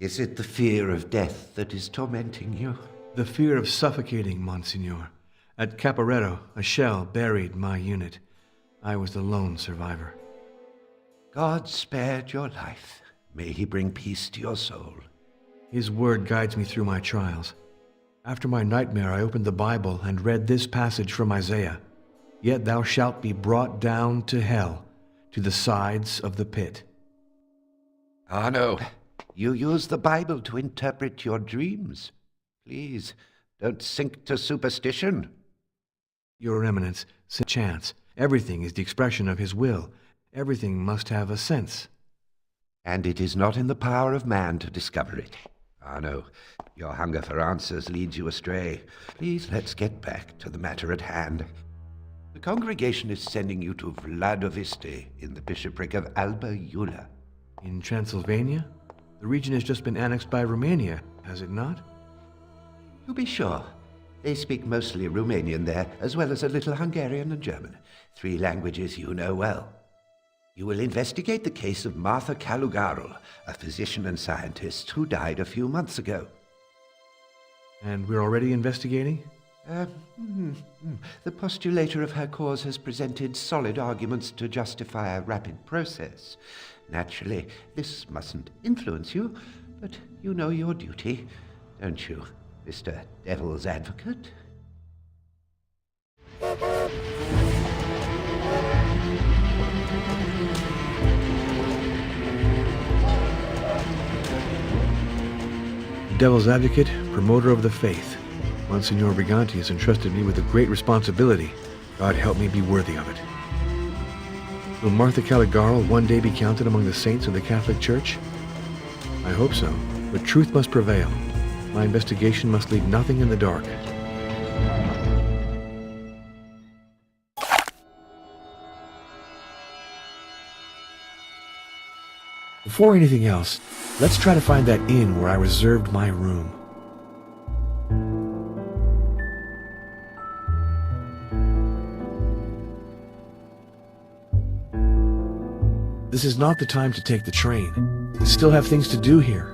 Is it the fear of death that is tormenting you? The fear of suffocating, Monsignor. At Caporetto, a shell buried my unit. I was the lone survivor. God spared your life. May he bring peace to your soul. His word guides me through my trials. After my nightmare, I opened the Bible and read this passage from Isaiah. Yet thou shalt be brought down to hell, to the sides of the pit. Ah, no. You use the Bible to interpret your dreams. Please, don't sink to superstition. Your Eminence, chance. Everything is the expression of his will. Everything must have a sense. And it is not in the power of man to discover it. Ah, no. Your hunger for answers leads you astray. Please, let's get back to the matter at hand. The congregation is sending you to Vladoviste in the bishopric of Alba Iula. In Transylvania? The region has just been annexed by Romania, has it not? To be sure. They speak mostly Romanian there, as well as a little Hungarian and German, 3 languages you know well. You will investigate the case of Martha Calugarul, a physician and scientist who died a few months ago. And we're already investigating? The postulator of her cause has presented solid arguments to justify a rapid process. Naturally, this mustn't influence you, but you know your duty, don't you, Mr. Devil's Advocate? Devil's Advocate, promoter of the faith. Monsignor Briganti has entrusted me with a great responsibility. God help me be worthy of it. Will Martha Caligaro one day be counted among the saints of the Catholic Church? I hope so, but truth must prevail. My investigation must leave nothing in the dark. Before anything else, let's try to find that inn where I reserved my room. This is not the time to take the train. We still have things to do here.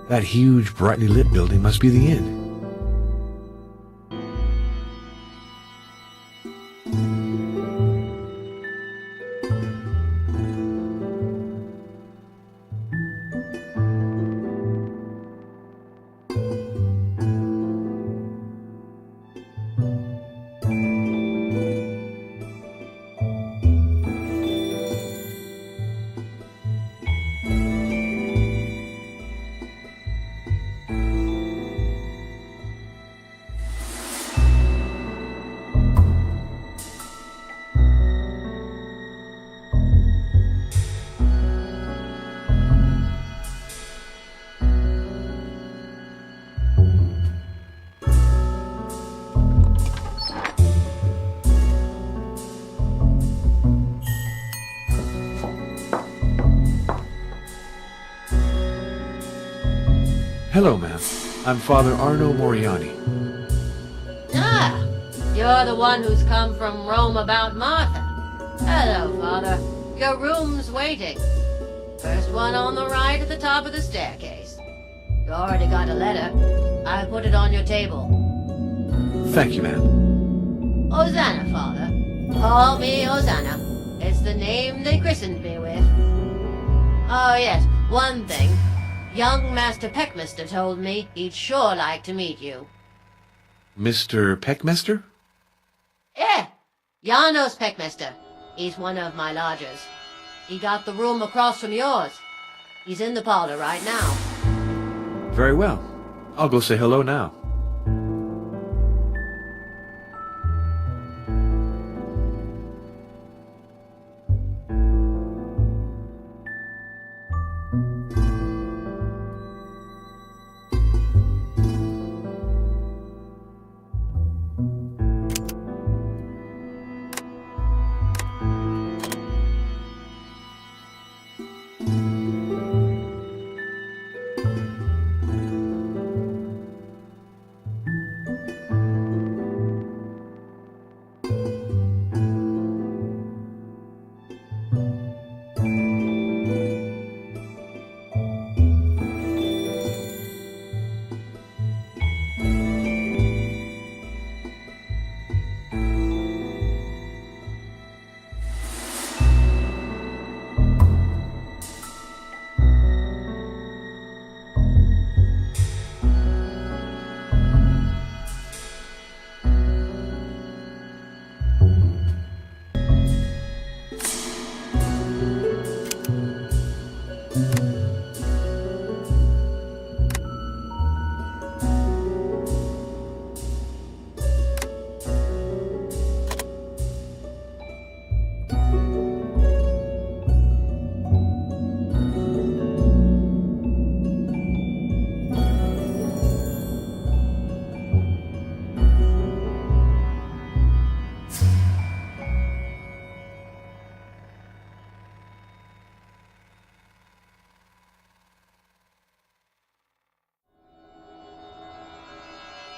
That huge, brightly lit building must be the inn. Hello, ma'am. I'm Father Arno Moriani. Ah, you're the one who's come from Rome about Martha. Hello, Father. Your room's waiting. First one on the right at the top of the staircase. You already got a letter. I put it on your table. Thank you, ma'am. Hosanna, Father. Call me Hosanna. It's the name they christened me with. Oh, yes, one thing. Young Master Peckmaster told me he'd sure like to meet you. Mr. Peckmaster? Yeah, Janos Peckmaster. He's one of my lodgers. He got the room across from yours. He's in the parlor right now. Very well. I'll go say hello now.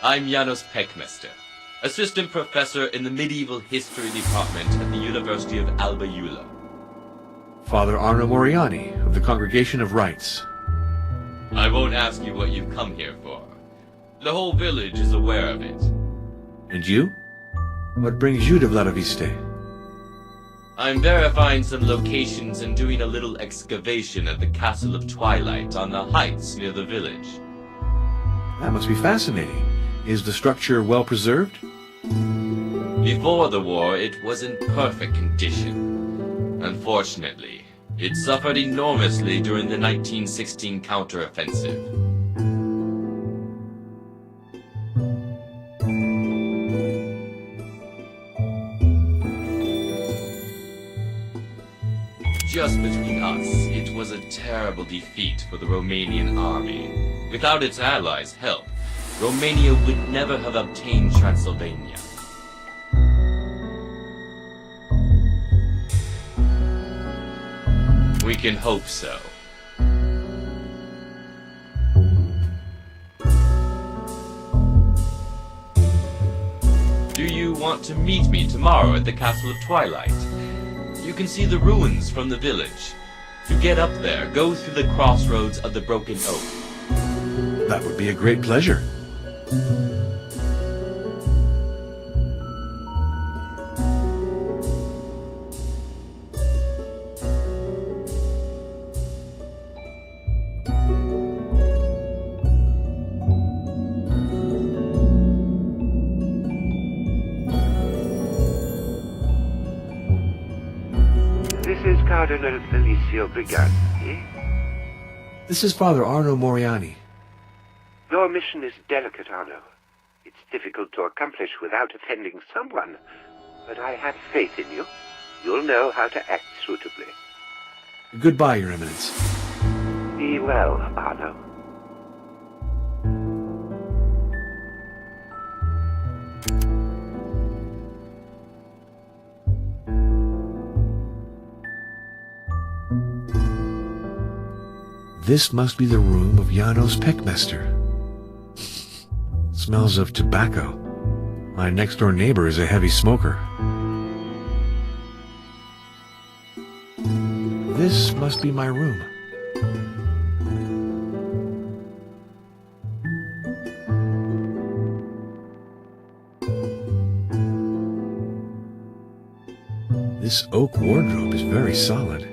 I'm Janos Peckmaster, assistant professor in the medieval history department at the University of Alba Iulia. Father Arno Moriani of the Congregation of Rites. I won't ask you what you've come here for. The whole village is aware of it. And you? What brings you to Vladiviste? I'm verifying some locations and doing a little excavation at the Castle of Twilight on the heights near the village. That must be fascinating. Is the structure well preserved? Before the war, it was in perfect condition. Unfortunately, it suffered enormously during the 1916 counteroffensive. Just between us, it was a terrible defeat for the Romanian army. Without its allies' help, Romania would never have obtained Transylvania. We can hope so. Do you want to meet me tomorrow at the Castle of Twilight? You can see the ruins from the village. To get up there, go through the crossroads of the Broken Oak. That would be a great pleasure. This is Cardinal Felicio Briganti. This is Father Arno Moriani. Your mission is delicate, Arno. It's difficult to accomplish without offending someone, but I have faith in you. You'll know how to act suitably. Goodbye, Your Eminence. Be well, Arno. This must be the room of Janos Peckmester. Smells of tobacco. My next-door neighbor is a heavy smoker. This must be my room. This oak wardrobe is very solid.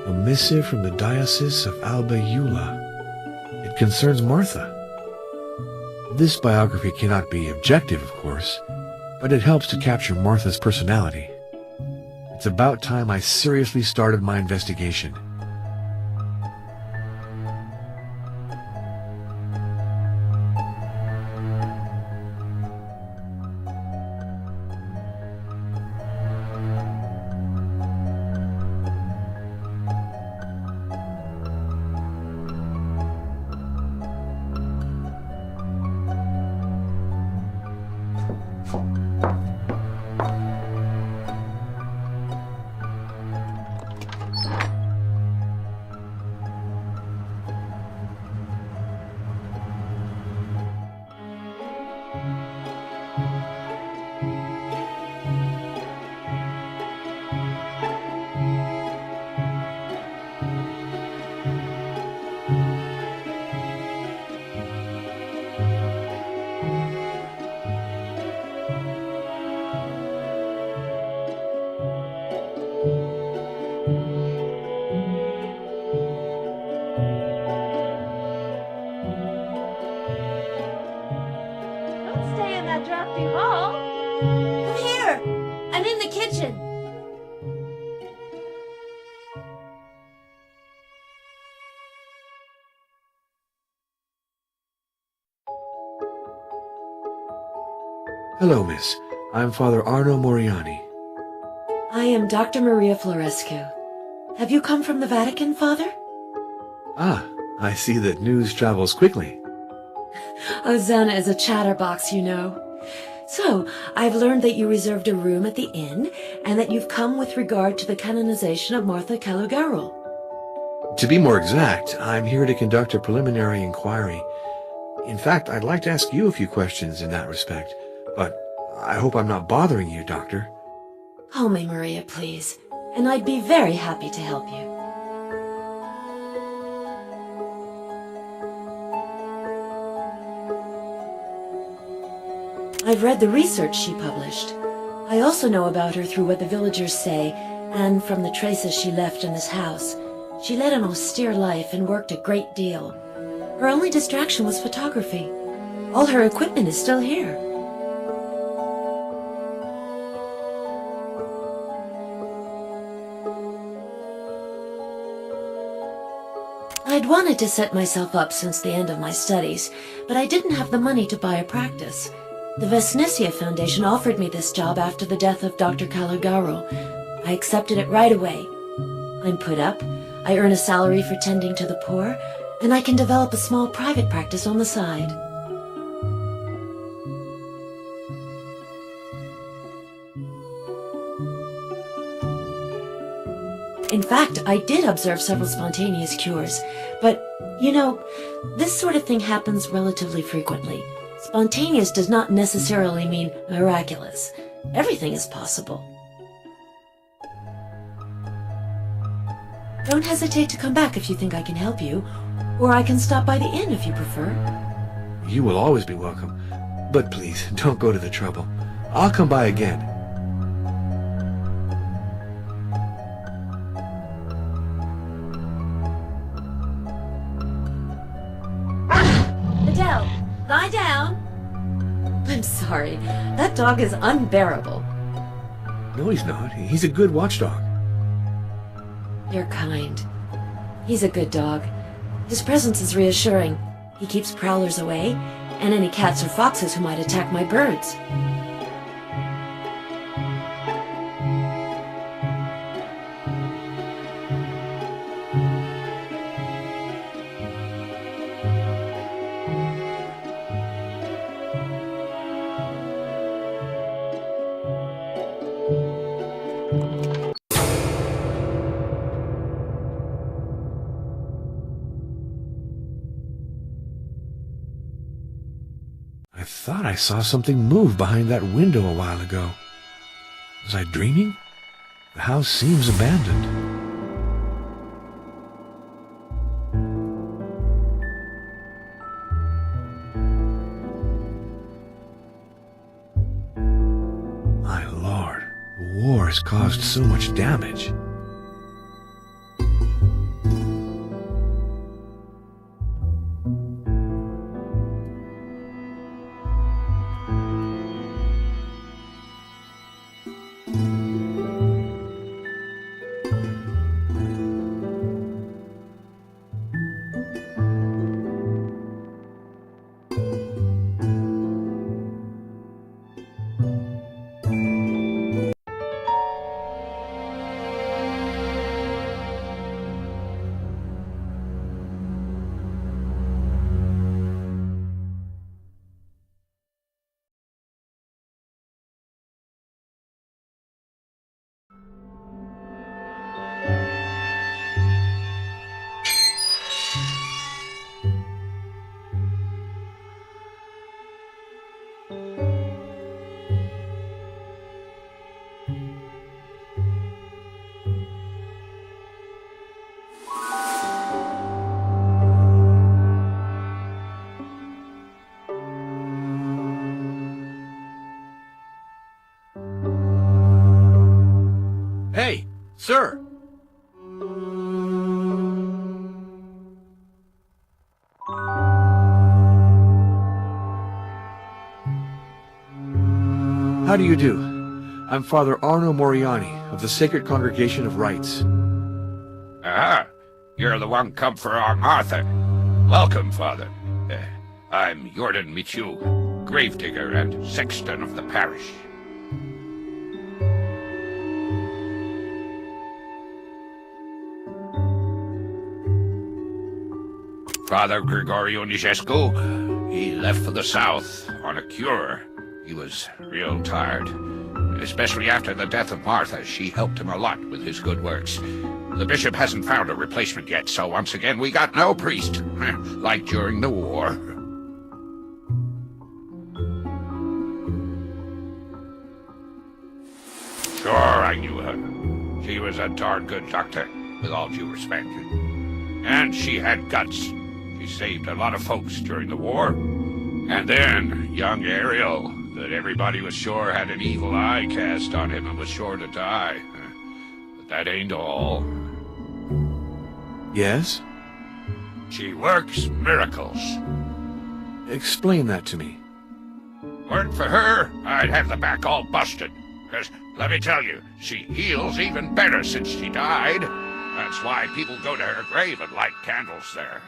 A missive from the Diocese of Alba Eula. It concerns Martha. This biography cannot be objective, of course, but it helps to capture Martha's personality. It's about time I seriously started my investigation. Drafty Hall? Come here! I'm in the kitchen. Hello, miss. I'm Father Arno Moriani. I am Dr. Maria Florescu. Have you come from the Vatican, Father? Ah, I see that news travels quickly. Hosanna is a chatterbox, you know. So, I've learned that you reserved a room at the inn, and that you've come with regard to the canonization of Martha Calugarol. To be more exact, I'm here to conduct a preliminary inquiry. In fact, I'd like to ask you a few questions in that respect, but I hope I'm not bothering you, Doctor. Call me Maria, please, and I'd be very happy to help you. I've read the research she published. I also know about her through what the villagers say, and from the traces she left in this house. She led an austere life and worked a great deal. Her only distraction was photography. All her equipment is still here. I'd wanted to set myself up since the end of my studies, but I didn't have the money to buy a practice. The Vesnicia Foundation offered me this job after the death of Dr. Caligaro. I accepted it right away. I'm put up, I earn a salary for tending to the poor, and I can develop a small private practice on the side. In fact, I did observe several spontaneous cures, but, you know, this sort of thing happens relatively frequently. Spontaneous does not necessarily mean miraculous. Everything is possible. Don't hesitate to come back if you think I can help you, or I can stop by the inn if you prefer. You will always be welcome. But please, don't go to the trouble. I'll come by again. Adele, lie down. I'm sorry. That dog is unbearable. No, he's not. He's a good watchdog. You're kind. He's a good dog. His presence is reassuring. He keeps prowlers away, and any cats or foxes who might attack my birds. I thought I saw something move behind that window a while ago. Was I dreaming? The house seems abandoned. My lord, the war has caused so much damage. Hey, sir! How do you do? I'm Father Arno Moriani of the Sacred Congregation of Rites. Ah, you're the one come for our Martha. Welcome, Father. I'm Jordan Michu, gravedigger and sexton of the parish. Father Gregorio Nijescu, he left for the south on a cure. He was real tired. Especially after the death of Martha, she helped him a lot with his good works. The bishop hasn't found a replacement yet, so once again we got no priest, like during the war. Sure, I knew her. She was a darn good doctor, with all due respect. And she had guts. She saved a lot of folks during the war. And then, young Ariel, that everybody was sure had an evil eye cast on him and was sure to die. But that ain't all. Yes? She works miracles. Explain that to me. Weren't for her, I'd have the back all busted. 'Cause, let me tell you, she heals even better since she died. That's why people go to her grave and light candles there.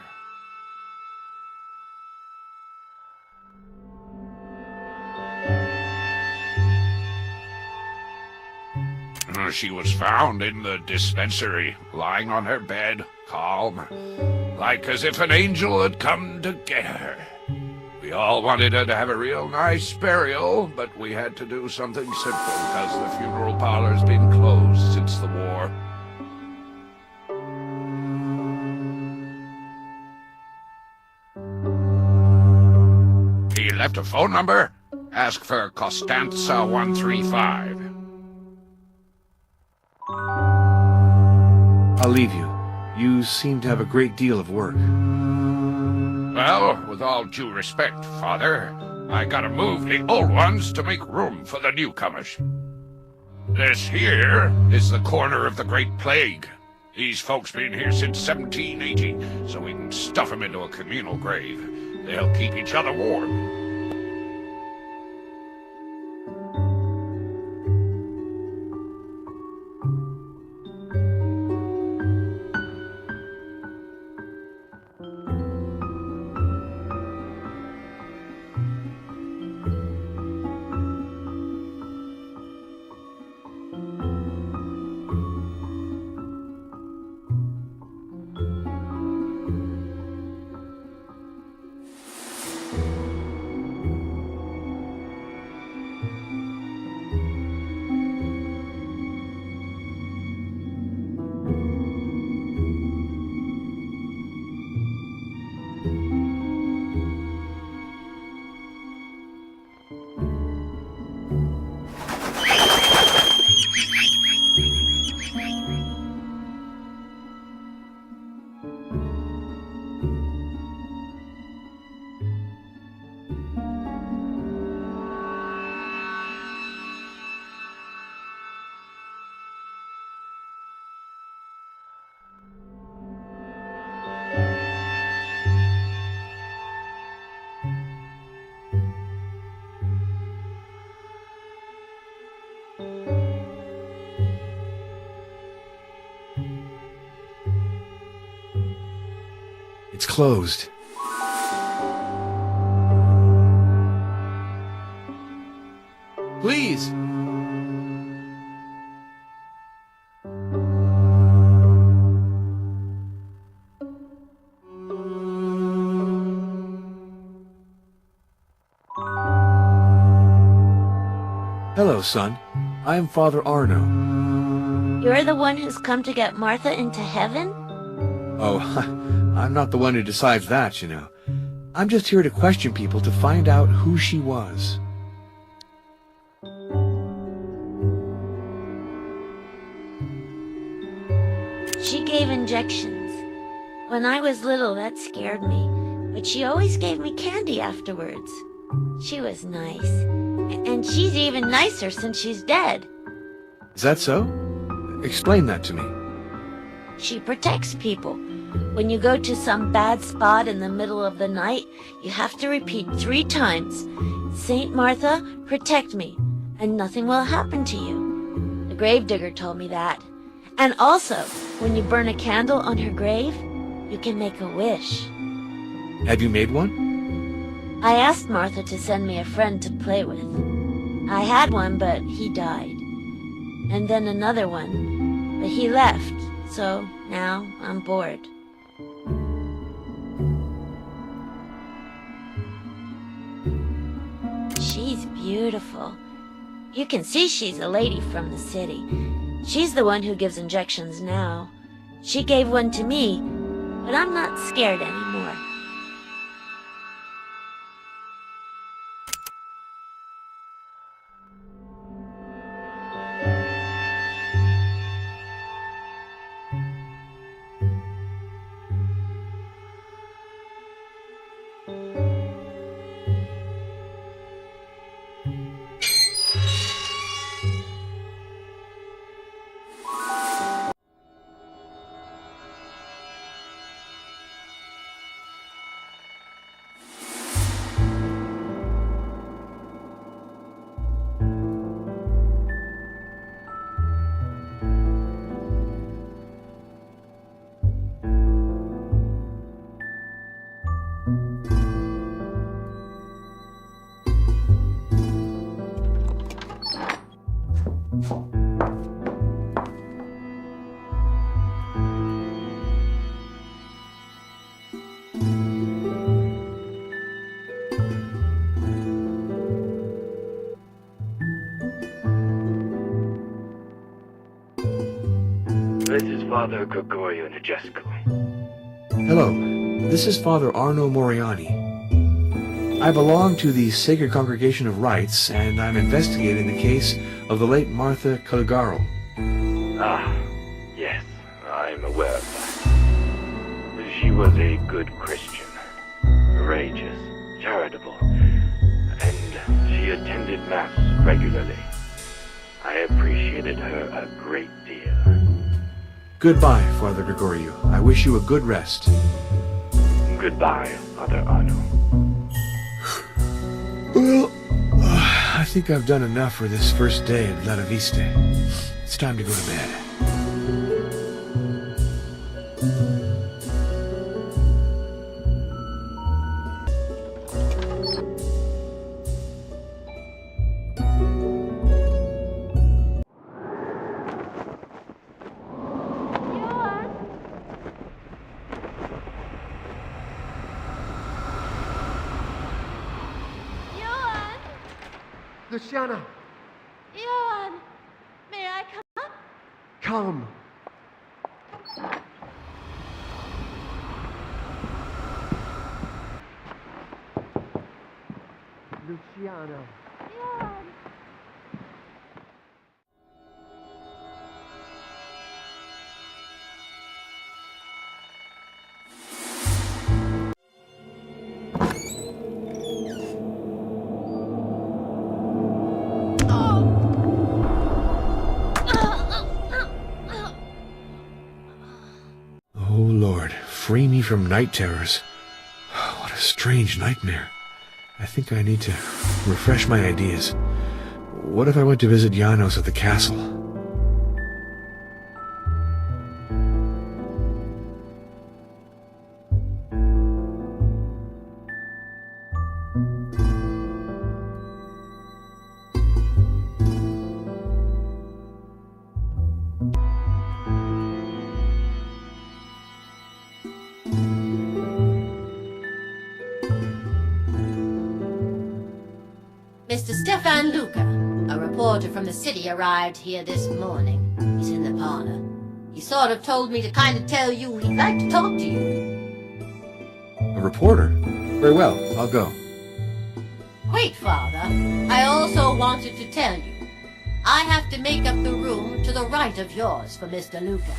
She was found in the dispensary, lying on her bed, calm, like as if an angel had come to get her. We all wanted her to have a real nice burial, but we had to do something simple because the funeral parlor's been closed since the war. He left a phone number. Ask for Costanza 135. I'll leave you. You seem to have a great deal of work. Well, with all due respect, Father, I gotta move the old ones to make room for the newcomers. This here is the corner of the Great Plague. These folks been here since 1780, so we can stuff them into a communal grave. They'll keep each other warm. It's closed. Please! Hello, son. I am Father Arno. You're the one who's come to get Martha into heaven? Oh, I'm not the one who decides that, you know. I'm just here to question people to find out who she was. She gave injections. When I was little, that scared me. But she always gave me candy afterwards. She was nice. And she's even nicer since she's dead. Is that so? Explain that to me. She protects people. When you go to some bad spot in the middle of the night, you have to repeat 3 times, "Saint Martha, protect me, and nothing will happen to you." The gravedigger told me that. And also, when you burn a candle on her grave, you can make a wish. Have you made one? I asked Martha to send me a friend to play with. I had one, but he died. And then another one, but he left, so now I'm bored. She's beautiful. You can see she's a lady from the city. She's the one who gives injections now. She gave one to me, but I'm not scared anymore. This is Father Gregorio Najesco. Hello, this is Father Arno Moriani. I belong to the Sacred Congregation of Rites, and I'm investigating the case of the late Martha Caligaro. Ah, yes, I'm aware of that. She was a good Christian, courageous, charitable, and she attended Mass regularly. I appreciated her a great deal. Goodbye, Father Gregorio. I wish you a good rest. Goodbye, Father Arno. Well, I think I've done enough for this first day at La Vista. It's time to go to bed. Luciana, Johan, may I come up? come. Luciana. Johan. Oh, Lord, free me from night terrors. What a strange nightmare. I think I need to refresh my ideas. What if I went to visit Janos at the castle? Mr. Stefan Luca, a reporter from the city, arrived here this morning. He's in the parlor. He sort of told me to kind of tell you he'd like to talk to you. A reporter? Very well, I'll go. Wait, Father. I also wanted to tell you. I have to make up the room to the right of yours for Mr. Luca.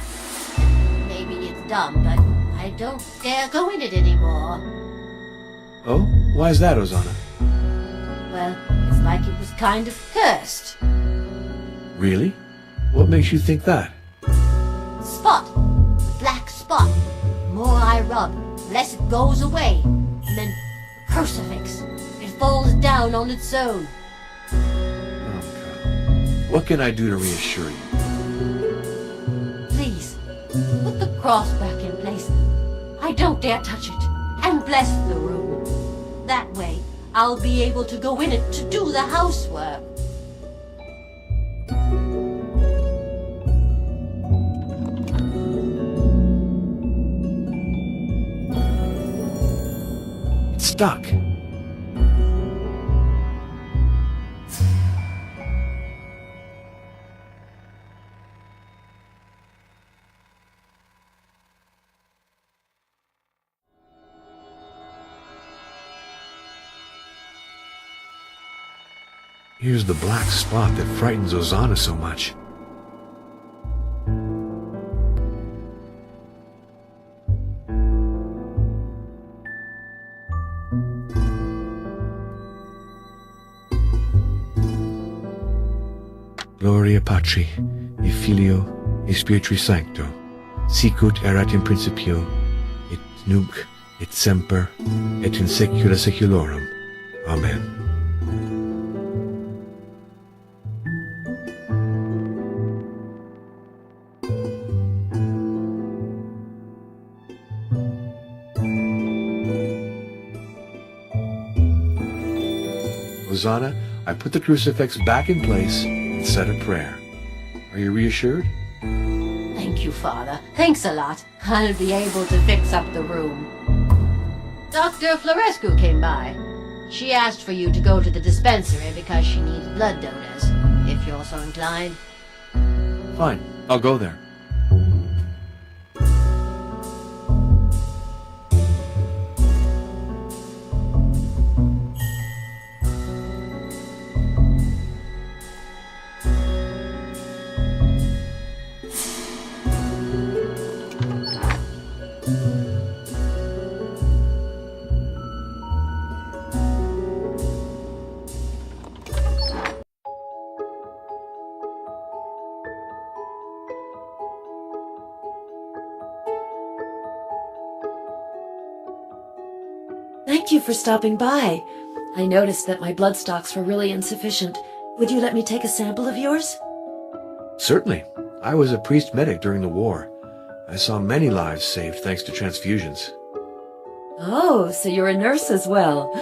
Maybe it's dumb, but I don't dare go in it anymore. Oh? Why is that, Ozana? Well, it's like it was kind of cursed. Really? What makes you think that? Spot. Black spot. The more I rub, the less it goes away. And then, crucifix. It falls down on its own. Oh, God. What can I do to reassure you? Please, put the cross back in place. I don't dare touch it. And bless the room. That way, I'll be able to go in it to do the housework. It's stuck. Here's the black spot that frightens Ozana so much. Gloria Patri, et Filio, et Spiritui Sancto, sicut erat in principio, et nunc, et semper, et in saecula saeculorum. Amen. Ozana, I put the crucifix back in place and said a prayer. Are you reassured? Thank you, Father. Thanks a lot. I'll be able to fix up the room. Dr. Florescu came by. She asked for you to go to the dispensary because she needs blood donors, if you're so inclined. Fine, I'll go there. Thank you for stopping by. I noticed that my blood stocks were really insufficient. Would you let me take a sample of yours? Certainly. I was a priest medic during the war. I saw many lives saved thanks to transfusions. Oh, so you're a nurse as well.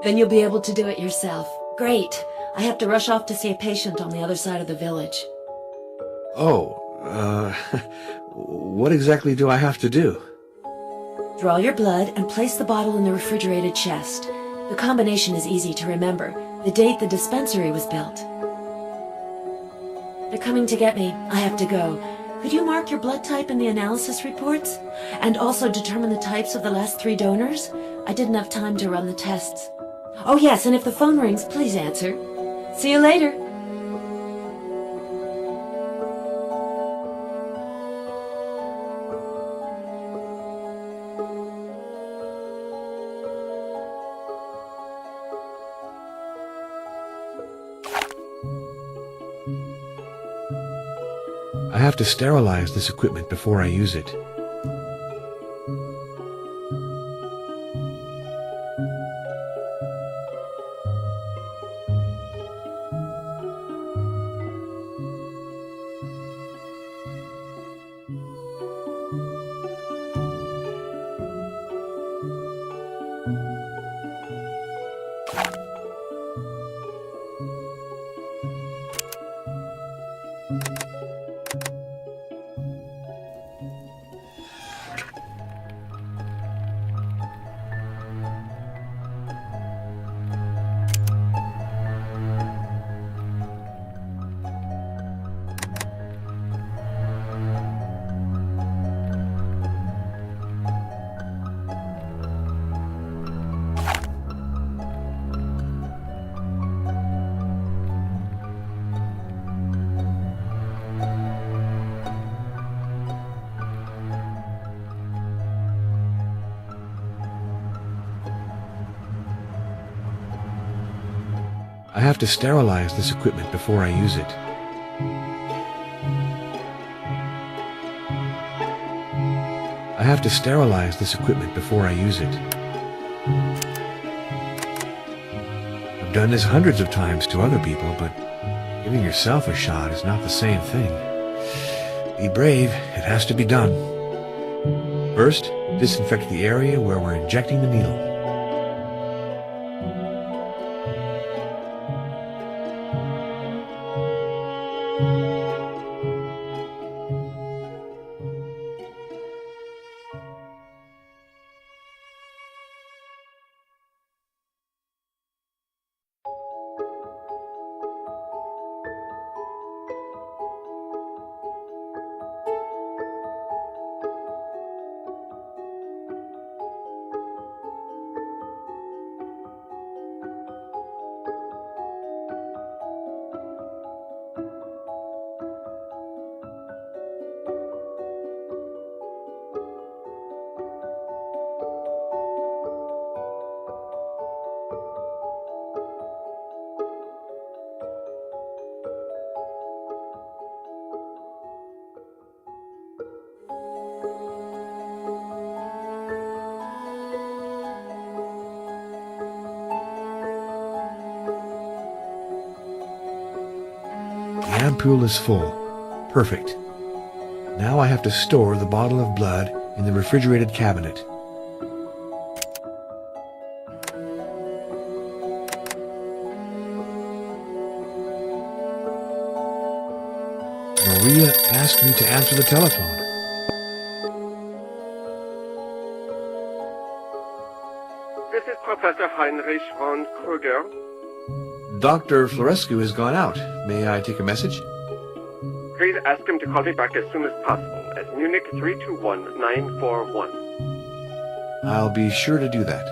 Then you'll be able to do it yourself. Great. I have to rush off to see a patient on the other side of the village. Oh, what exactly do I have to do? Draw your blood and place the bottle in the refrigerated chest. The combination is easy to remember. The date the dispensary was built. They're coming to get me. I have to go. Could you mark your blood type in the analysis reports? And also determine the types of the last 3 donors? I didn't have time to run the tests. Oh yes, and if the phone rings, please answer. See you later. I have to sterilize this equipment before I use it. I have to sterilize this equipment before I use it. I have to sterilize this equipment before I use it. I've done this hundreds of times to other people, but giving yourself a shot is not the same thing. Be brave, it has to be done. First, disinfect the area where we're injecting the needle. The ampoule is full. Perfect. Now I have to store the bottle of blood in the refrigerated cabinet. Maria asked me to answer the telephone. This is Professor Heinrich von Kruger. Dr. Florescu has gone out. May I take a message? Please ask him to call me back as soon as possible at Munich 321941. I'll be sure to do that.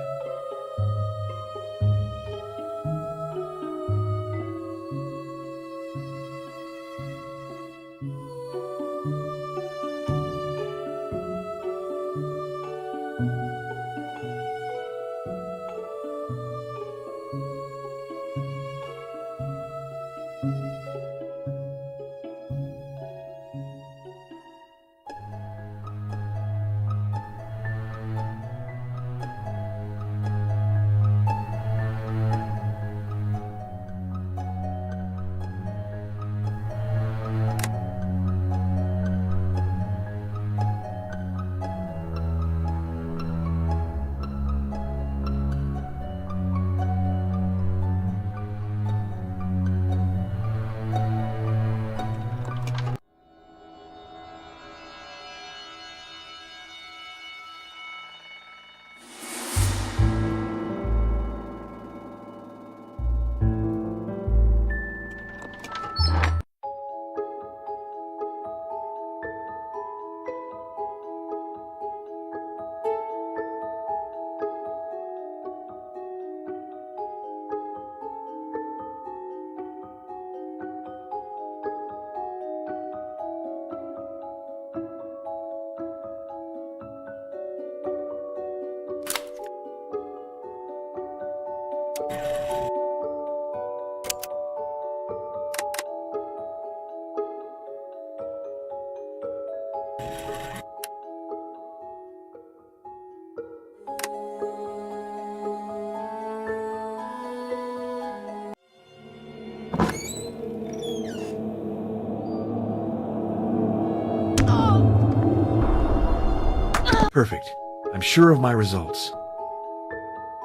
Perfect. I'm sure of my results.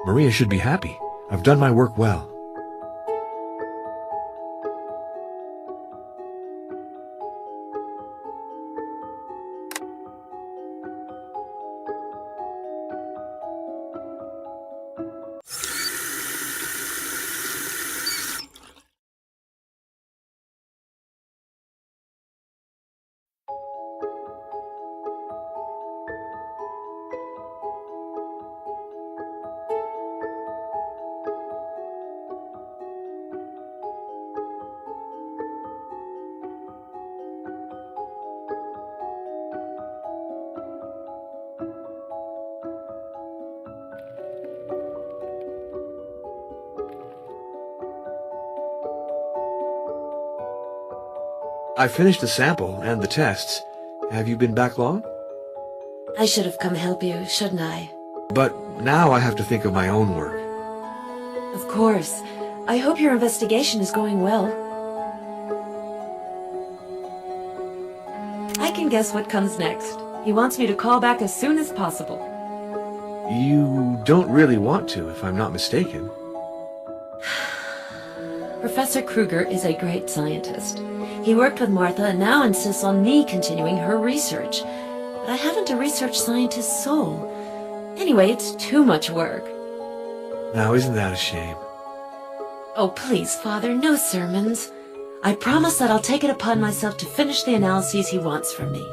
Maria should be happy. I've done my work well. I finished the sample and the tests. Have you been back long? I should have come help you, shouldn't I? But now I have to think of my own work. Of course. I hope your investigation is going well. I can guess what comes next. He wants me to call back as soon as possible. You don't really want to, if I'm not mistaken. Professor Kruger is a great scientist. He worked with Martha and now insists on me continuing her research. But I haven't a research scientist's soul. Anyway, it's too much work. Now, isn't that a shame? Oh, please, Father, no sermons. I promise that I'll take it upon myself to finish the analyses he wants from me.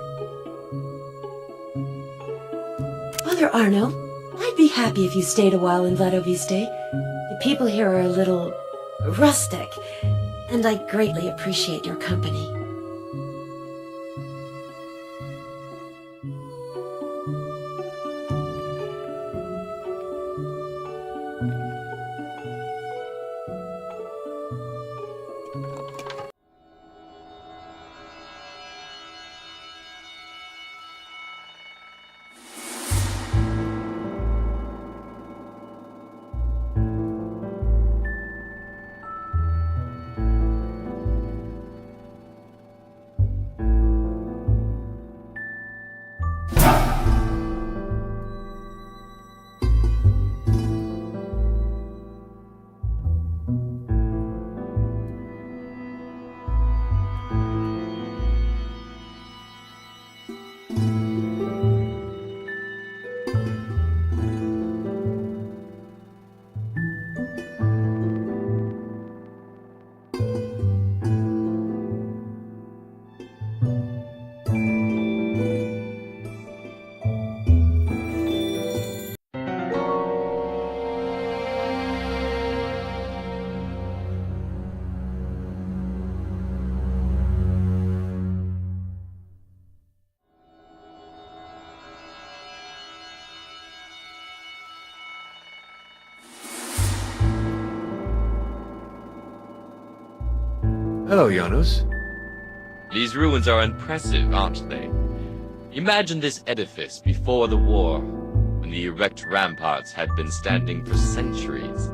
Father Arno, I'd be happy if you stayed a while in Vladoviste. The people here are a little rustic, and I greatly appreciate your company. Hello, Janos. These ruins are impressive, aren't they? Imagine this edifice before the war, when the erect ramparts had been standing for centuries.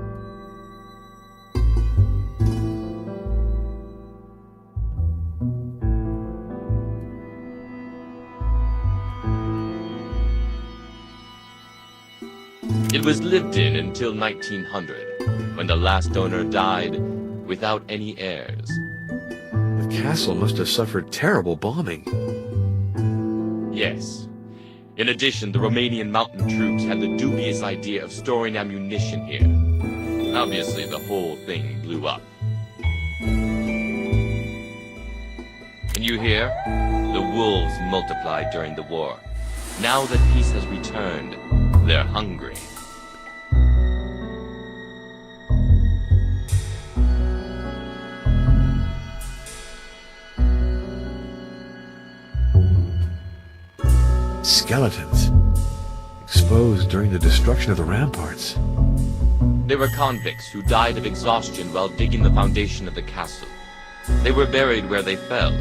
It was lived in until 1900, when the last owner died without any heirs. The castle must have suffered terrible bombing. Yes. In addition, the Romanian mountain troops had the dubious idea of storing ammunition here. Obviously, the whole thing blew up. Can you hear? The wolves multiplied during the war. Now that peace has returned, they're hungry. Skeletons. Exposed during the destruction of the ramparts. They were convicts who died of exhaustion while digging the foundation of the castle. They were buried where they fell,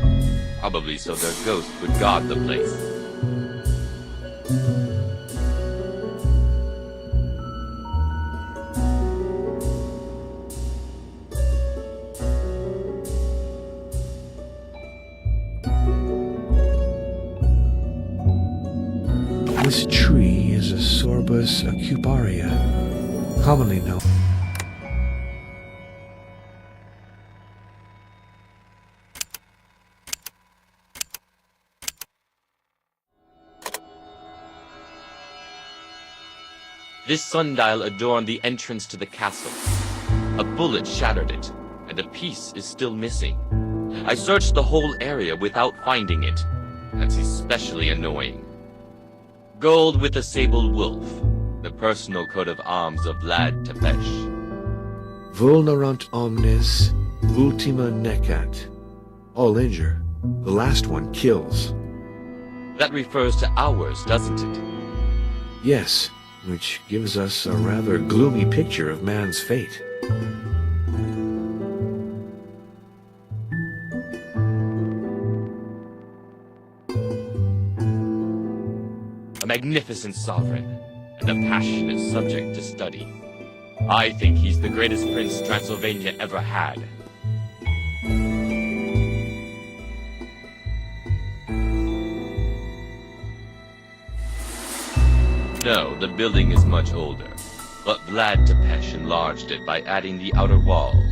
probably so their ghosts would guard the place. This tree is a Sorbus acuparia, commonly known. This sundial adorned the entrance to the castle. A bullet shattered it, and a piece is still missing. I searched the whole area without finding it. That's especially annoying. Gold with a sable wolf, the personal coat of arms of Vlad Tepes. Vulnerant omnes, ultima necat. All injure. The last one kills. That refers to ours, doesn't it? Yes, which gives us a rather gloomy picture of man's fate. A magnificent sovereign, and a passionate subject to study. I think he's the greatest prince Transylvania ever had. No, the building is much older, but Vlad Tepes enlarged it by adding the outer walls.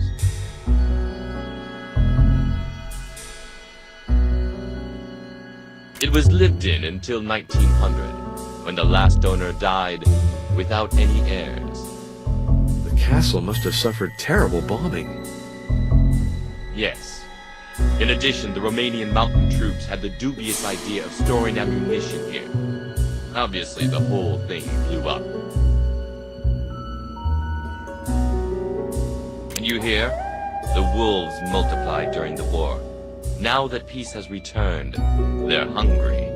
It was lived in until 1900, when the last owner died without any heirs. The castle must have suffered terrible bombing. Yes. In addition, the Romanian mountain troops had the dubious idea of storing ammunition here. Obviously, the whole thing blew up. And you hear? The wolves multiplied during the war. Now that peace has returned, they're hungry.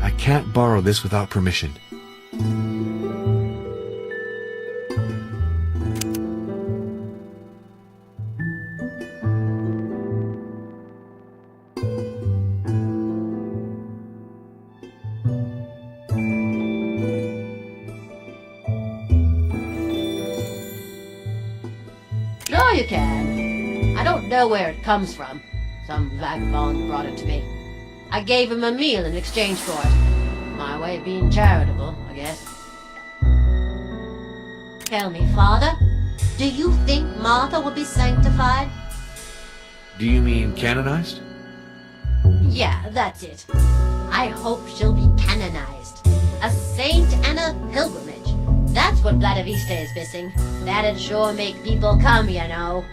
I can't borrow this without permission. Sure you can. I don't know where it comes from. Some vagabond brought it to me. I gave him a meal in exchange for it. My way of being charitable, I guess. Tell me, Father, do you think Martha will be sanctified? Do you mean canonized? Yeah, that's it. I hope she'll be canonized. A saint and a pilgrimage. That's what Vladivista is missing. That'd sure make people come, you know.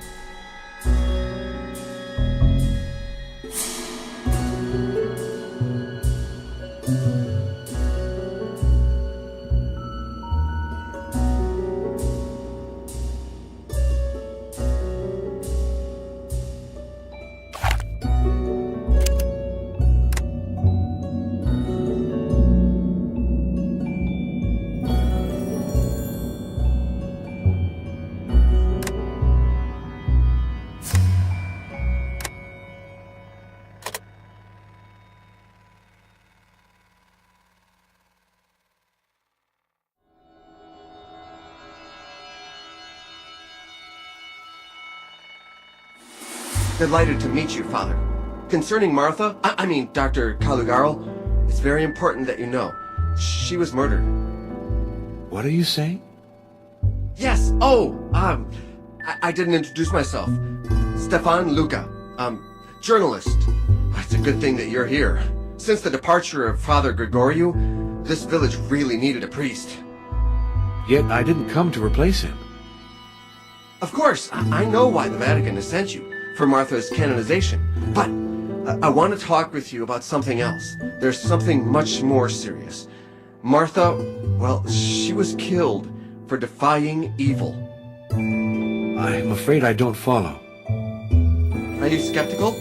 Delighted to meet you, Father. Concerning Martha, I mean Dr. Calugarl, it's very important that you know. She was murdered. What are you saying? Yes, I didn't introduce myself. Stefan Luca, journalist. It's a good thing that you're here. Since the departure of Father Grigoriou, this village really needed a priest. Yet I didn't come to replace him. Of course, I know why the Vatican has sent you, for Martha's canonization. But I want to talk with you about something else. There's something much more serious. Martha, well, she was killed for defying evil. I'm afraid I don't follow. Are you skeptical?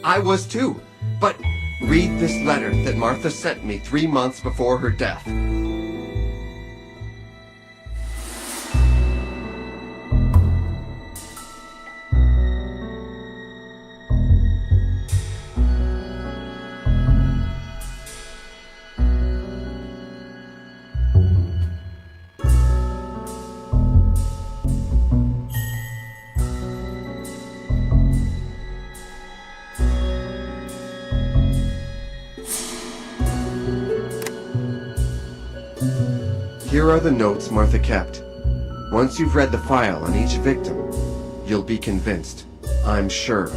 I was too. But read this letter that Martha sent me 3 months before her death. Here are the notes Martha kept. Once you've read the file on each victim, you'll be convinced. I'm sure.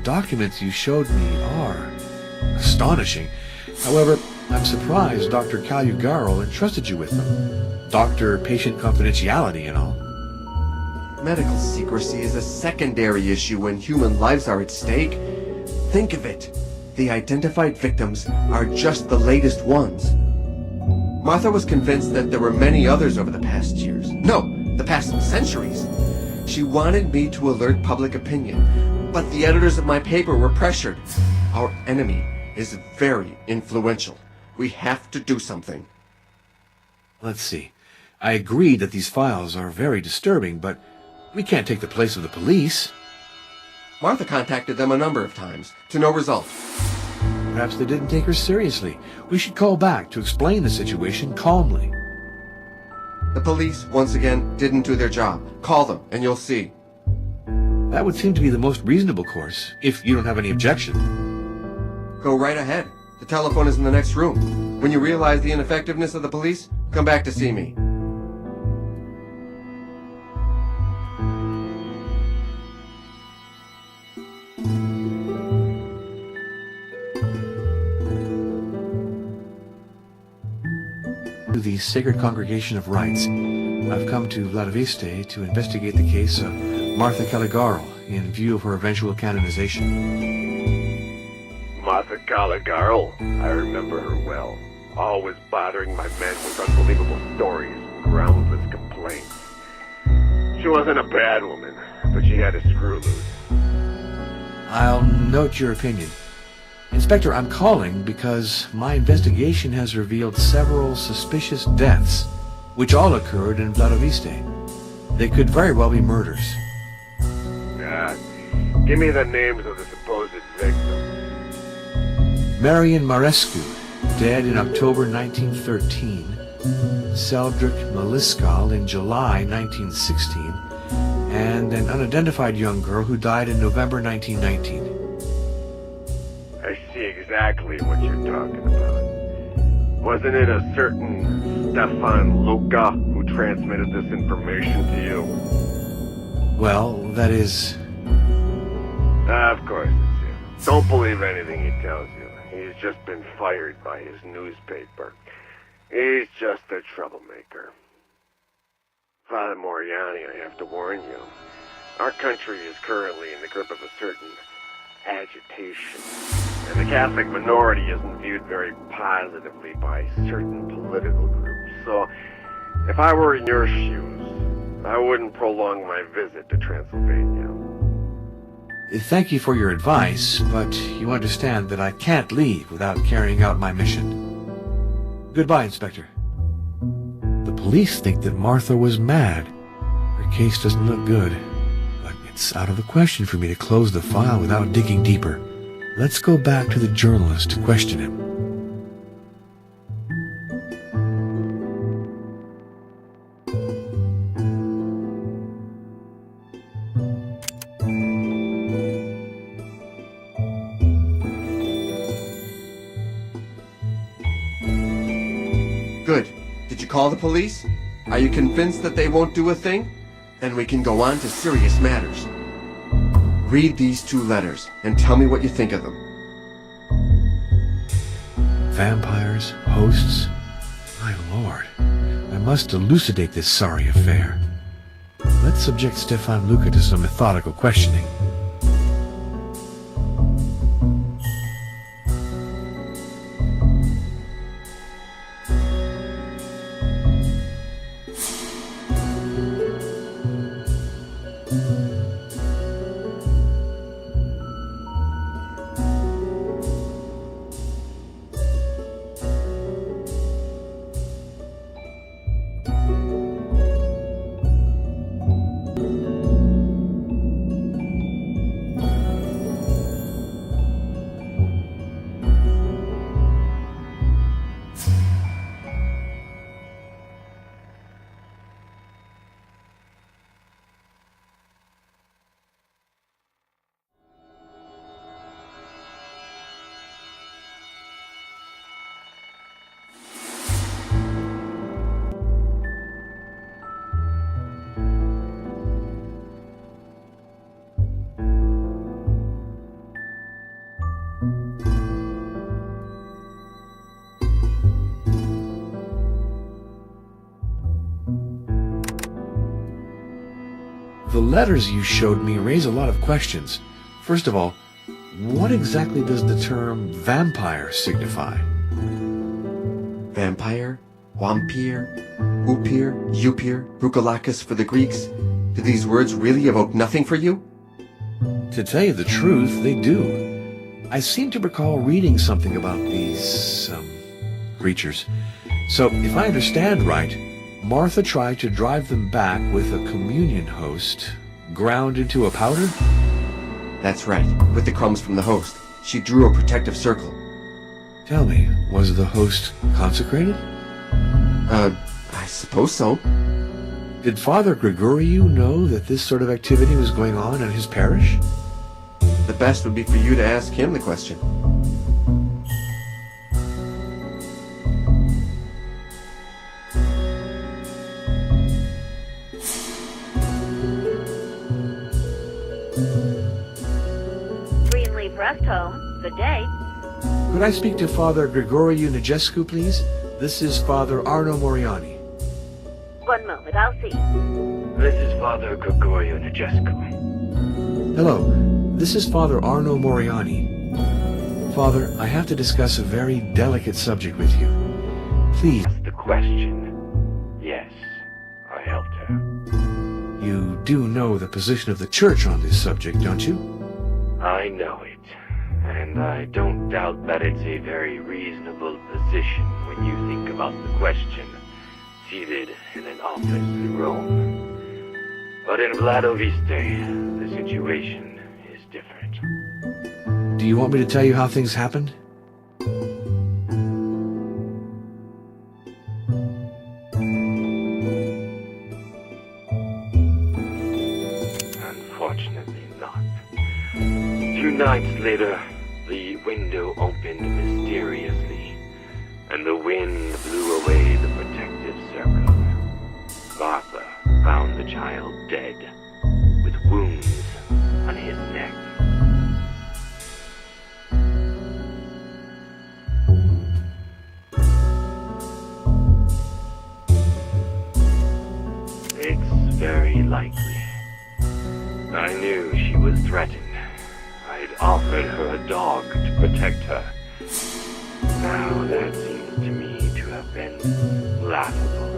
Documents you showed me are astonishing. However, I'm surprised Dr. Calugarl entrusted you with them. Doctor-patient confidentiality and all. Medical secrecy is a secondary issue when human lives are at stake. Think of it. The identified victims are just the latest ones. Martha was convinced that there were many others over the past years. No, the past centuries. She wanted me to alert public opinion. But the editors of my paper were pressured. Our enemy is very influential. We have to do something. Let's see. I agree that these files are very disturbing, but we can't take the place of the police. Martha contacted them a number of times, to no result. Perhaps they didn't take her seriously. We should call back to explain the situation calmly. The police, once again, didn't do their job. Call them, and you'll see. That would seem to be the most reasonable course, if you don't have any objection. Go right ahead. The telephone is in the next room. When you realize the ineffectiveness of the police, come back to see me. To the Sacred Congregation of Rites, I've come to Vladiviste to investigate the case of Martha Calugarl in view of her eventual canonization. Martha Calugarl. I remember her well. Always bothering my men with unbelievable stories, groundless complaints. She wasn't a bad woman, but she had a screw loose. I'll note your opinion. Inspector, I'm calling because my investigation has revealed several suspicious deaths, which all occurred in Vladiviste. They could very well be murders. Give me the names of the supposed victims. Marian Marescu, dead in October 1913. Seldrick Maliskal in July 1916. and an unidentified young girl who died in November 1919. I see exactly what you're talking about. Wasn't it a certain Stefan Luca who transmitted this information to you? Well, that is... Of course it's you. Don't believe anything he tells you. He's just been fired by his newspaper. He's just a troublemaker. Father Moriani, I have to warn you. Our country is currently in the grip of a certain agitation. And the Catholic minority isn't viewed very positively by certain political groups. So, if I were in your shoes, I wouldn't prolong my visit to Transylvania. Thank you for your advice, but you understand that I can't leave without carrying out my mission. Goodbye, Inspector. The police think that Martha was mad. Her case doesn't look good, but it's out of the question for me to close the file without digging deeper. Let's go back to the journalist to question him. Good. Did you call the police? Are you convinced that they won't do a thing? Then we can go on to serious matters. Read these 2 letters and tell me what you think of them. Vampires, hosts. My lord, I must elucidate this sorry affair. Let's subject Stefan Luca to some methodical questioning. The letters you showed me raise a lot of questions. First of all, what exactly does the term vampire signify? Vampire? Wampir? Upir? Upir? Brucolacus for the Greeks? Do these words really evoke nothing for you? To tell you the truth, they do. I seem to recall reading something about these, creatures. So, if I understand right, Martha tried to drive them back with a communion host ground into a powder? That's right. With the crumbs from the host, she drew a protective circle. Tell me, was the host consecrated? I suppose so. Did Father Gregoriou know that this sort of activity was going on in his parish? The best would be for you to ask him the question. Greenleaf Rest Home. Good day. Could I speak to Father Gregoriou Nigescu, please? This is Father Arno Moriani. One moment, I'll see. This is Father Gregorio Nigescu. Hello, this is Father Arno Moriani. Father, I have to discuss a very delicate subject with you. Please. That's the question. Yes, I helped her. You do know the position of the Church on this subject, don't you? I know it. And I don't doubt that it's a very reasonable position when you think about the question seated in an office in Rome. But in Vladoviste, the situation is different. Do you want me to tell you how things happened? not. 2 nights later, the window opened mysteriously, and the wind blew away the protective circle. Martha found the child dead, with wounds on his neck. It's very likely. I knew she was threatened. I'd offered her a dog to protect her. Now that seems to me to have been laughable.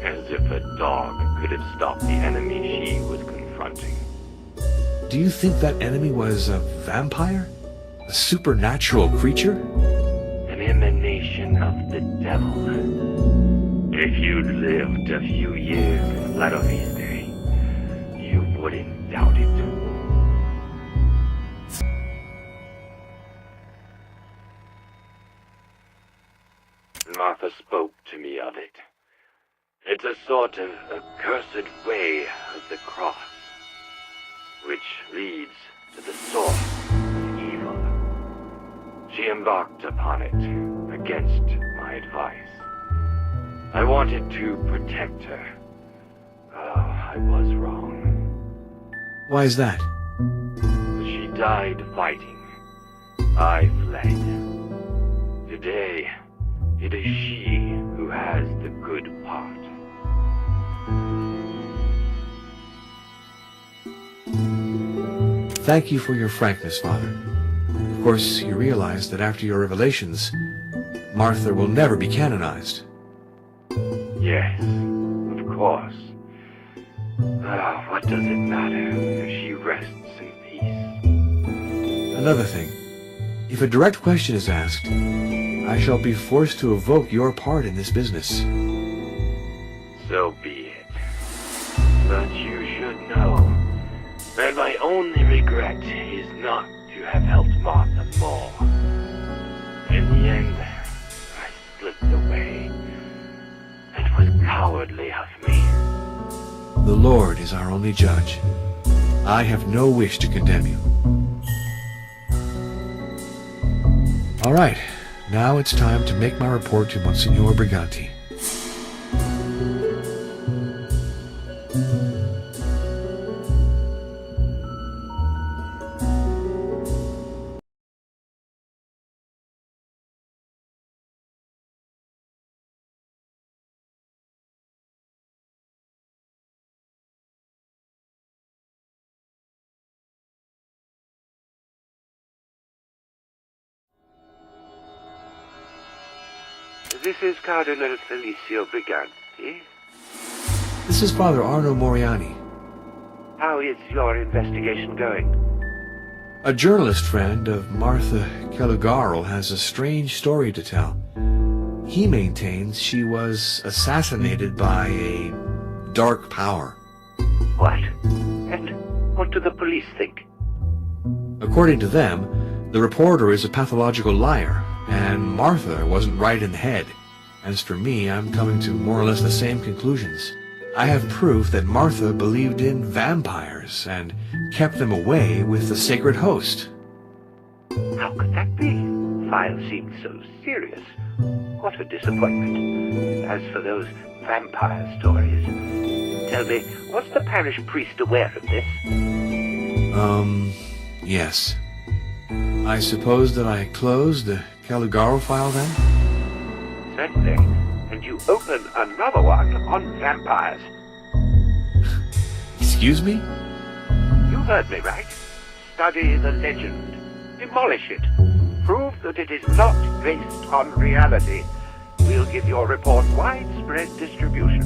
As if a dog could have stopped the enemy she was confronting. Do you think that enemy was a vampire? A supernatural creature? An emanation of the devil. If you'd lived a few years in Ladoviste, you wouldn't doubt it. Martha spoke to me of it. It's a sort of accursed way of the cross, which leads to the source of evil. She embarked upon it against my advice. I wanted to protect her. Oh, I was wrong. Why is that? She died fighting. I fled. Today, it is she who has the good part. Thank you for your frankness, Father. Of course, you realize that after your revelations, Martha will never be canonized. Yes, of course. Oh, what does it matter if she rests in peace? Another thing, if a direct question is asked, I shall be forced to evoke your part in this business. So be it. But you should know that my only regret is not to have helped Martha more. In the end, I slipped away. It was cowardly of me. The Lord is our only judge. I have no wish to condemn you. All right, now it's time to make my report to Monsignor Briganti. This is Cardinal Felicio Briganti. This is Father Arno Moriani. How is your investigation going? A journalist friend of Martha Calugarl has a strange story to tell. He maintains she was assassinated by a dark power. What? And what do the police think? According to them, the reporter is a pathological liar, and Martha wasn't right in the head. As for me, I'm coming to more or less the same conclusions. I have proof that Martha believed in vampires and kept them away with the sacred host. How could that be? File seemed so serious. What a disappointment. As for those vampire stories, tell me, was the parish priest aware of this? Yes. I suppose that I closed the Calugarl file then? Certainly. And you open another one on vampires. Excuse me? You heard me right. Study the legend. Demolish it. Prove that it is not based on reality. We'll give your report widespread distribution.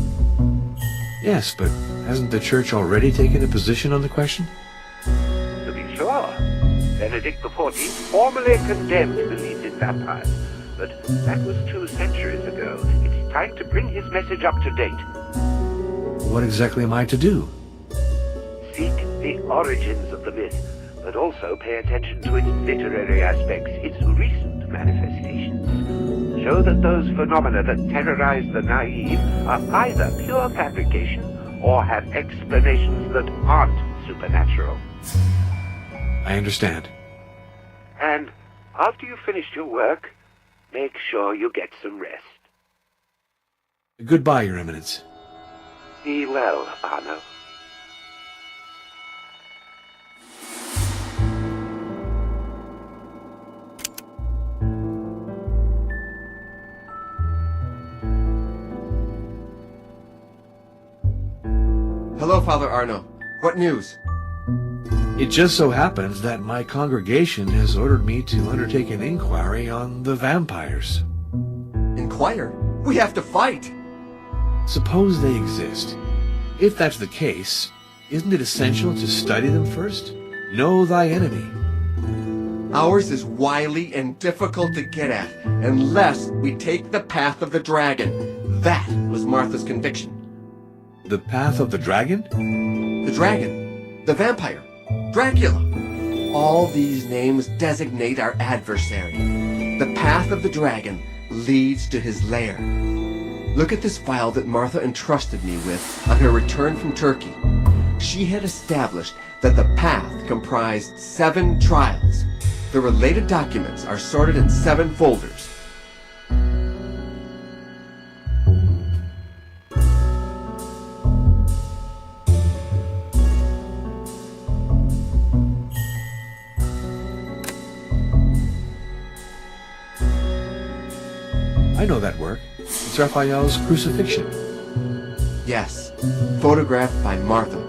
Yes, but hasn't the church already taken a position on the question? To be sure, Benedict XIV formally condemned belief in vampires, but that was 2 centuries ago. It's time to bring his message up to date. What exactly am I to do? Seek the origins of the myth, but also pay attention to its literary aspects, its recent manifestations. Show that those phenomena that terrorize the naive are either pure fabrication or have explanations that aren't supernatural. I understand. And after you've finished your work, make sure you get some rest. Goodbye, Your Eminence. Be well, Arno. Hello, Father Arno. What news? It just so happens that my congregation has ordered me to undertake an inquiry on the vampires. Inquire? We have to fight! Suppose they exist. If that's the case, isn't it essential to study them first? Know thy enemy. Ours is wily and difficult to get at, unless we take the path of the dragon. That was Martha's conviction. The path of the dragon? The dragon. The vampire. Dracula. All these names designate our adversary. The path of the dragon leads to his lair. Look at this file that Martha entrusted me with on her return from Turkey. She had established that the path comprised 7 trials. The related documents are sorted in 7 folders. I know that work. It's Raphael's Crucifixion. Yes, photographed by Martha.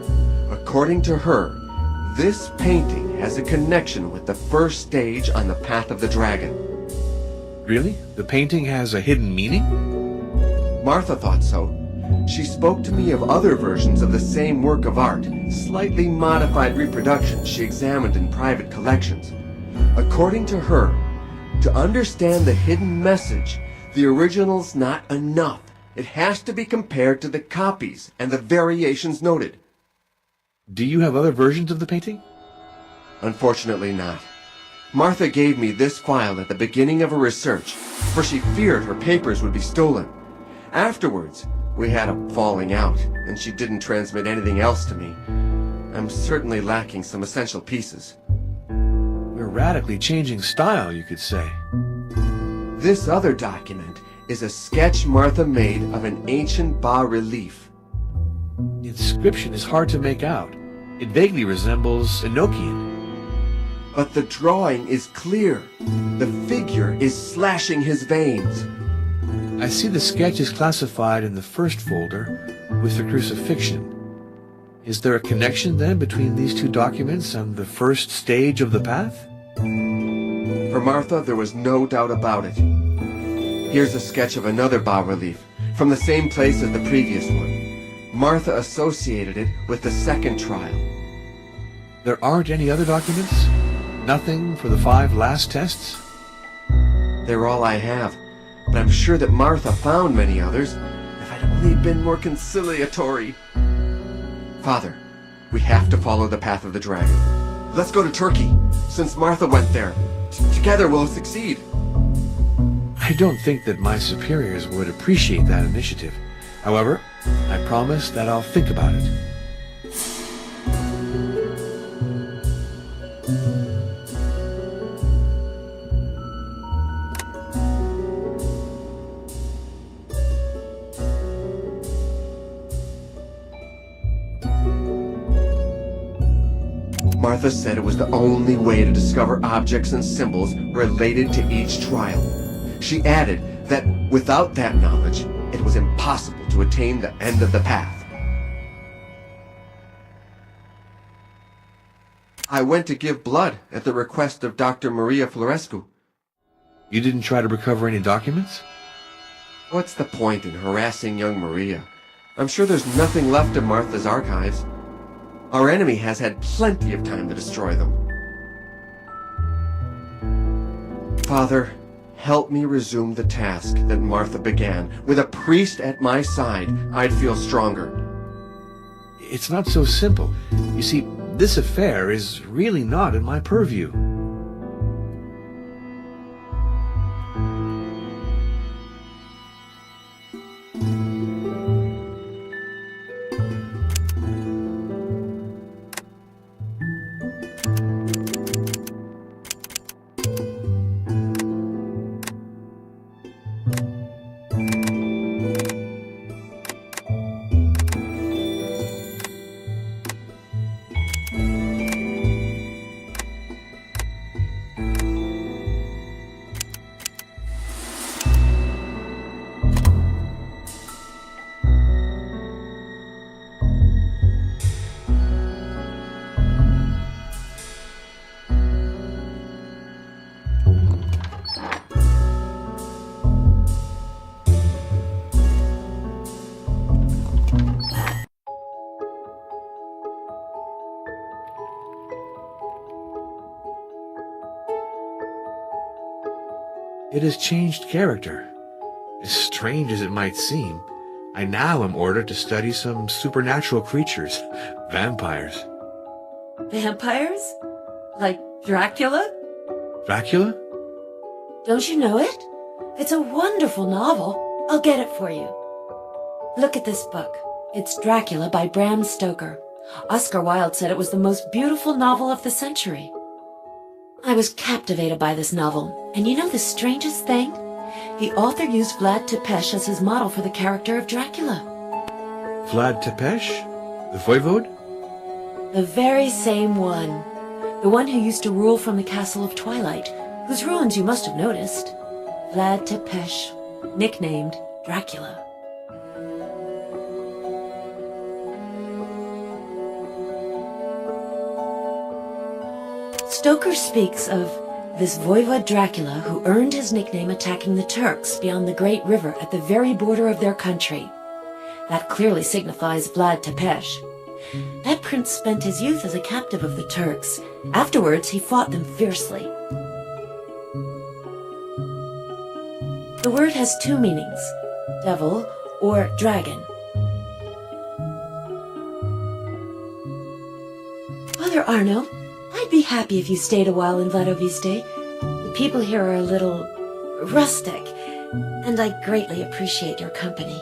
According to her, this painting has a connection with the first stage on the path of the dragon. Really? The painting has a hidden meaning? Martha thought so. She spoke to me of other versions of the same work of art, slightly modified reproductions she examined in private collections. According to her, to understand the hidden message, the original's not enough. It has to be compared to the copies and the variations noted. Do you have other versions of the painting? Unfortunately not. Martha gave me this file at the beginning of her research, for she feared her papers would be stolen. Afterwards, we had a falling out, and she didn't transmit anything else to me. I'm certainly lacking some essential pieces. We're radically changing style, you could say. This other document is a sketch Martha made of an ancient bas-relief. The inscription is hard to make out. It vaguely resembles Enochian. But the drawing is clear. The figure is slashing his veins. I see the sketch is classified in the first folder with the crucifixion. Is there a connection then between these 2 documents and the first stage of the path? For Martha, there was no doubt about it. Here's a sketch of another bas-relief, from the same place as the previous one. Martha associated it with the second trial. There aren't any other documents? Nothing for the 5 last tests? They're all I have, but I'm sure that Martha found many others, if I'd only been more conciliatory. Father, we have to follow the path of the dragon. Let's go to Turkey, since Martha went there. Together we'll succeed. I don't think that my superiors would appreciate that initiative. However, I promise that I'll think about it. Martha said it was the only way to discover objects and symbols related to each trial. She added that without that knowledge, it was impossible to attain the end of the path. I went to give blood at the request of Dr. Maria Florescu. You didn't try to recover any documents? What's the point in harassing young Maria? I'm sure there's nothing left of Martha's archives. Our enemy has had plenty of time to destroy them. Father, help me resume the task that Martha began. With a priest at my side, I'd feel stronger. It's not so simple. You see, this affair is really not in my purview. It has changed character. As strange as it might seem, I now am ordered to study some supernatural creatures, vampires. Vampires? Like Dracula? Dracula? Don't you know it? It's a wonderful novel. I'll get it for you. Look at this book. It's Dracula by Bram Stoker. Oscar Wilde said it was the most beautiful novel of the century. I was captivated by this novel, and you know the strangest thing? The author used Vlad Tepes as his model for the character of Dracula. Vlad Tepes? The voivode? The very same one. The one who used to rule from the Castle of Twilight, whose ruins you must have noticed. Vlad Tepes, nicknamed Dracula. Stoker speaks of this voivode Dracula who earned his nickname attacking the Turks beyond the Great River at the very border of their country. That clearly signifies Vlad Tepes. That prince spent his youth as a captive of the Turks. Afterwards, he fought them fiercely. The word has two meanings, devil or dragon. Father Arno, I'd be happy if you stayed a while in Vladoviste. The people here are a little rustic, and I greatly appreciate your company.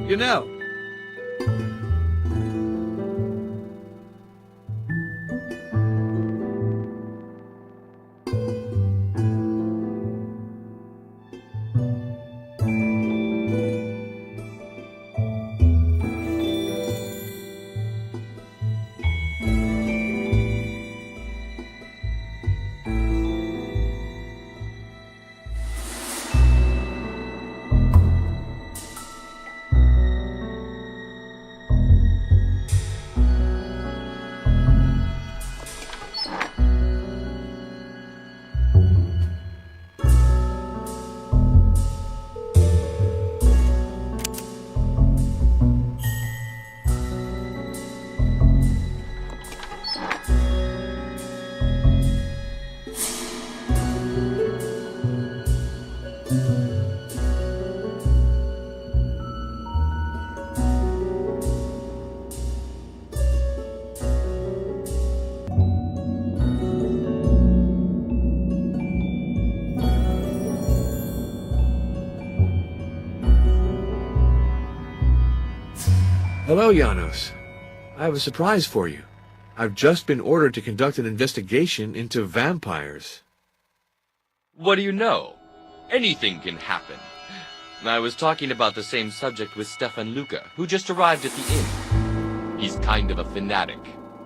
You know. Hello, Janos. I have a surprise for you. I've just been ordered to conduct an investigation into vampires. What do you know? Anything can happen. I was talking about the same subject with Stefan Luca, who just arrived at the inn. He's kind of a fanatic,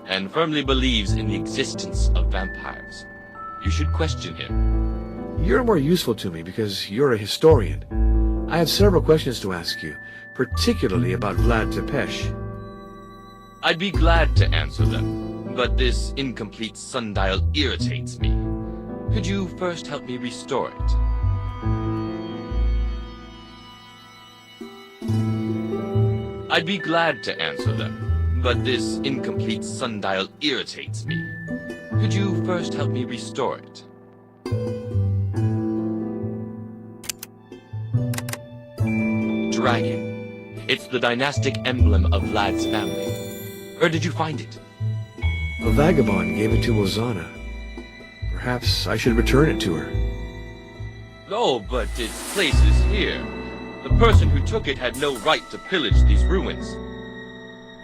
and firmly believes in the existence of vampires. You should question him. You're more useful to me because you're a historian. I have several questions to ask you, particularly about Vlad Tepes. I'd be glad to answer them, but this incomplete sundial irritates me. Could you first help me restore it? I'd be glad to answer them, but this incomplete sundial irritates me. Could you first help me restore it? Dragon. It's the dynastic emblem of Vlad's family. Where did you find it? A vagabond gave it to Ozana. Perhaps I should return it to her. Oh, but its place is here. The person who took it had no right to pillage these ruins.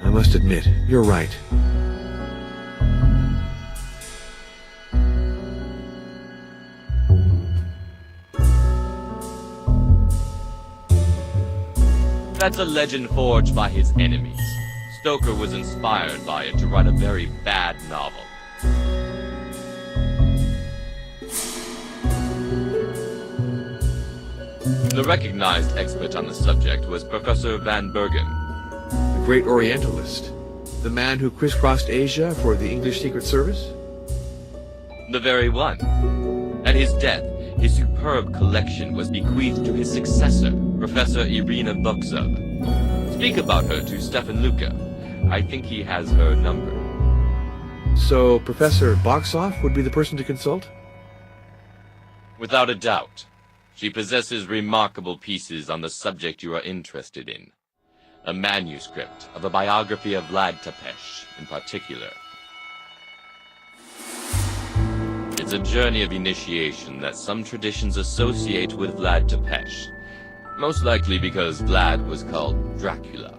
I must admit, you're right. That's a legend forged by his enemies. Stoker was inspired by it to write a very bad novel. The recognized expert on the subject was Professor Van Bergen. The great Orientalist. The man who crisscrossed Asia for the English Secret Service? The very one. At his death, his superb collection was bequeathed to his successor, Professor Irina Buxov. Speak about her to Stefan Luca. I think he has her number. So, Professor Boxoff would be the person to consult? Without a doubt. She possesses remarkable pieces on the subject you are interested in. A manuscript of a biography of Vlad Tepes, in particular. It's a journey of initiation that some traditions associate with Vlad Tepes. Most likely because Vlad was called Dracula,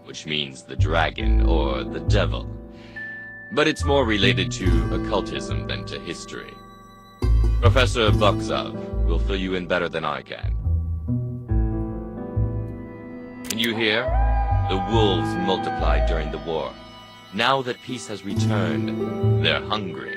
which means the dragon or the devil. But it's more related to occultism than to history. Professor Buxov will fill you in better than I can. Can you hear? The wolves multiplied during the war. Now that peace has returned, they're hungry.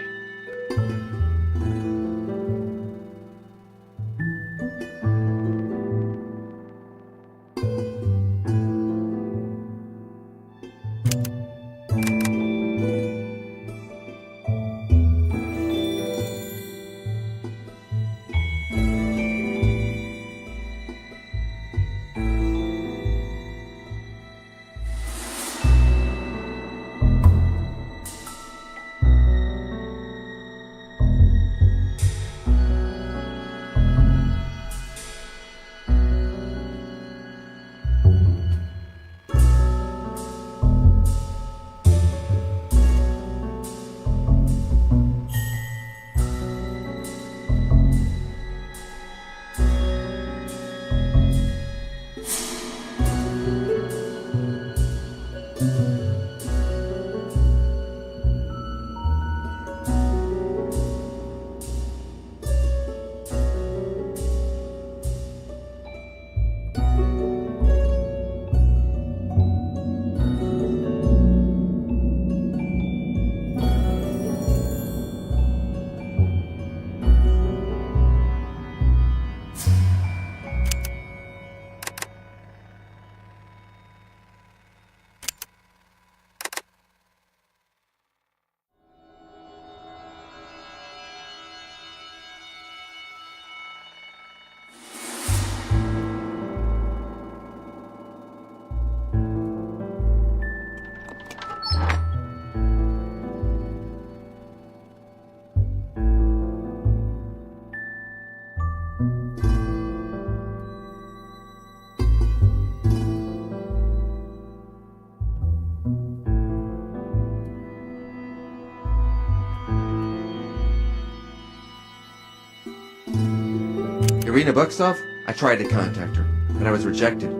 Irina Buxov? I tried to contact her, but I was rejected.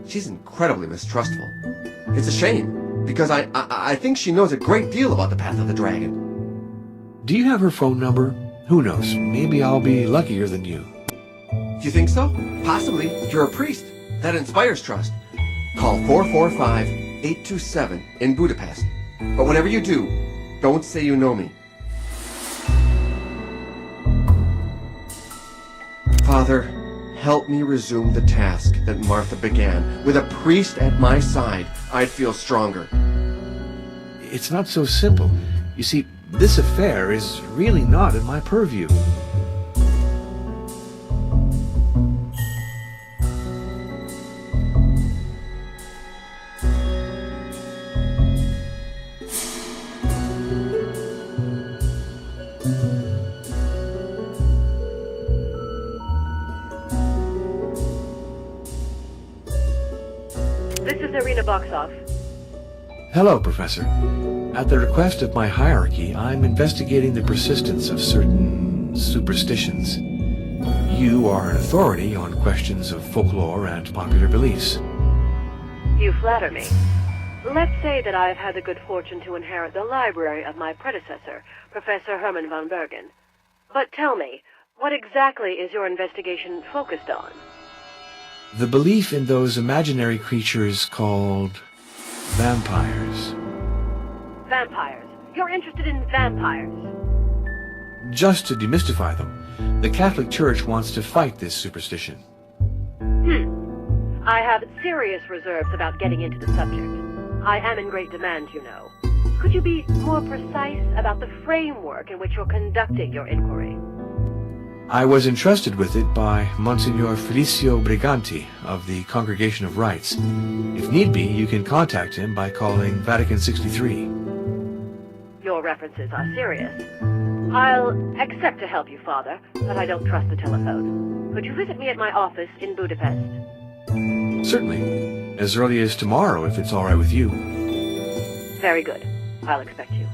She's incredibly mistrustful. It's a shame, because I think she knows a great deal about the Path of the Dragon. Do you have her phone number? Who knows? Maybe I'll be luckier than you. Do you think so? Possibly. You're a priest. That inspires trust. Call 445-827 in Budapest. But whenever you do, don't say you know me. Father, help me resume the task that Martha began. With a priest at my side, I'd feel stronger. It's not so simple. You see, this affair is really not in my purview. This is Irina Boxoff. Hello, Professor. At the request of my hierarchy, I'm investigating the persistence of certain superstitions. you are an authority on questions of folklore and popular beliefs. You flatter me. Let's say that I've had the good fortune to inherit the library of my predecessor, Professor Hermann von Bergen. But tell me, what exactly is your investigation focused on? The belief in those imaginary creatures called vampires. Vampires. You're interested in vampires. Just to demystify them, the Catholic Church wants to fight this superstition. I have serious reserves about getting into the subject. I am in great demand, you know. Could you be more precise about the framework in which you're conducting your inquiry? I was entrusted with it by Monsignor Felicio Briganti of the Congregation of Rites. If need be, you can contact him by calling Vatican 63. Your references are serious. I'll accept to help you, Father, but I don't trust the telephone. Could you visit me at my office in Budapest? Certainly. As early as tomorrow, if it's all right with you. Very good. I'll expect you.